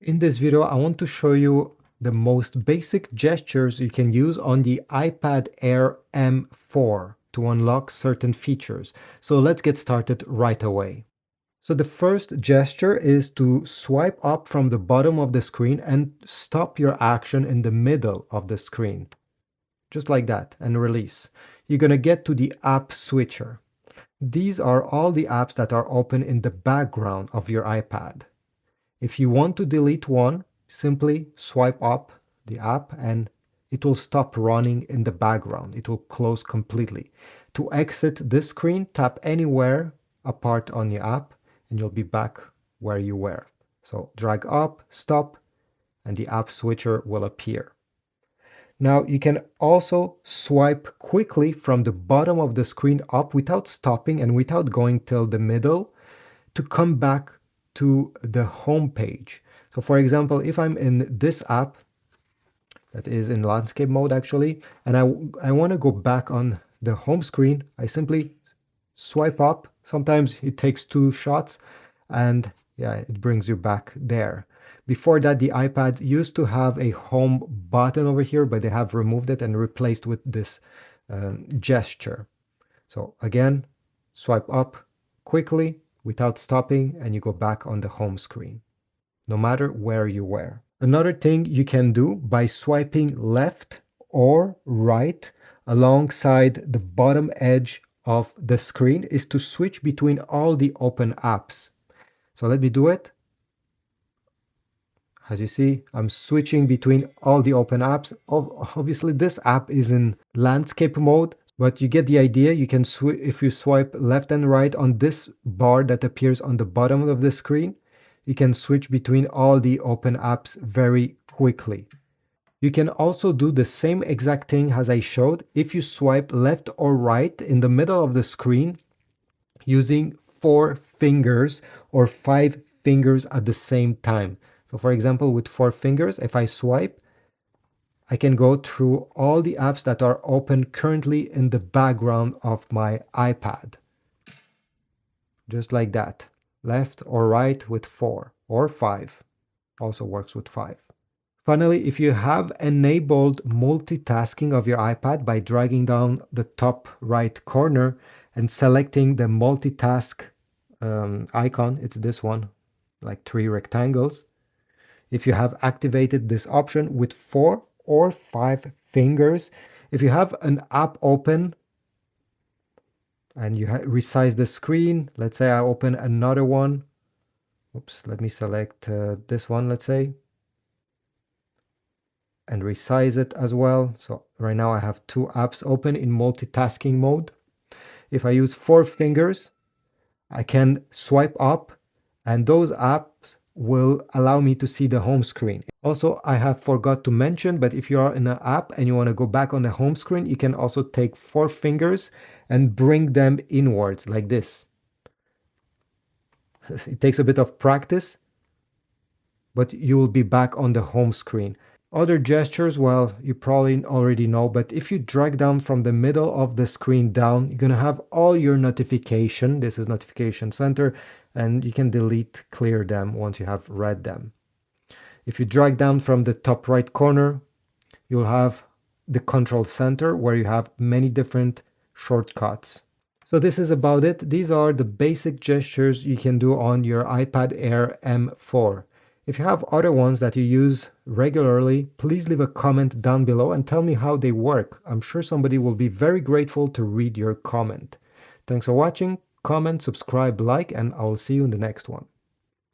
In this video, I want to show you the most basic gestures you can use on the iPad Air M4 to unlock certain features. So let's get started right away. So the first gesture is to swipe up from the bottom of the screen and stop your action in the middle of the screen. Just like that, and release. You're going to get to the app switcher. These are all the apps that are open in the background of your iPad. If you want to delete one, simply swipe up the app and it will stop running in the background. It will close completely. To exit this screen, tap anywhere apart on your app and you'll be back where you were. So drag up, stop, and the app switcher will appear. Now you can also swipe quickly from the bottom of the screen up without stopping and without going till the middle to come back to the home page. So for example, if I'm in this app that is in landscape mode actually, and I want to go back on the home screen, I simply swipe up. Sometimes it takes 2 shots and yeah, it brings you back there. Before that, the iPad used to have a home button over here, but they have removed it and replaced with this gesture. So again, swipe up quickly without stopping and you go back on the home screen, no matter where you were. Another thing you can do by swiping left or right alongside the bottom edge of the screen is to switch between all the open apps. So let me do it. As you see, I'm switching between all the open apps. Obviously, this app is in landscape mode, but you get the idea. You can if you swipe left and right on this bar that appears on the bottom of the screen, you can switch between all the open apps very quickly. You can also do the same exact thing as I showed if you swipe left or right in the middle of the screen using 4 fingers or 5 fingers at the same time. So for example, with 4 fingers, if I swipe, I can go through all the apps that are open currently in the background of my iPad. Just like that. Left or right with 4 or 5. Also works with 5. Finally, if you have enabled multitasking of your iPad by dragging down the top right corner and selecting the multitask icon, it's this one, like 3 rectangles. If you have activated this option with 4 or 5 fingers, if you have an app open and you resize the screen, let's say I open another one. Oops, let me select this one, let's say, and resize it as well. So right now I have 2 apps open in multitasking mode. If I use 4 fingers, I can swipe up and those apps will allow me to see the home screen. Also, I have forgot to mention, but if you are in an app and you want to go back on the home screen, you can also take 4 fingers and bring them inwards like this. It takes a bit of practice, but you will be back on the home screen. Other gestures, well, you probably already know, but if you drag down from the middle of the screen down, you're going to have all your notification. This is notification center, and you can delete, clear them once you have read them. If you drag down from the top right corner, you'll have the control center where you have many different shortcuts. So this is about it. These are the basic gestures you can do on your iPad Air M4. If you other ones that you use regularly, please leave a comment down below and tell me how they work. I'm sure somebody will be very grateful to read your comment. Thanks for watching. Comment, subscribe, like, and I'll see you in the next one.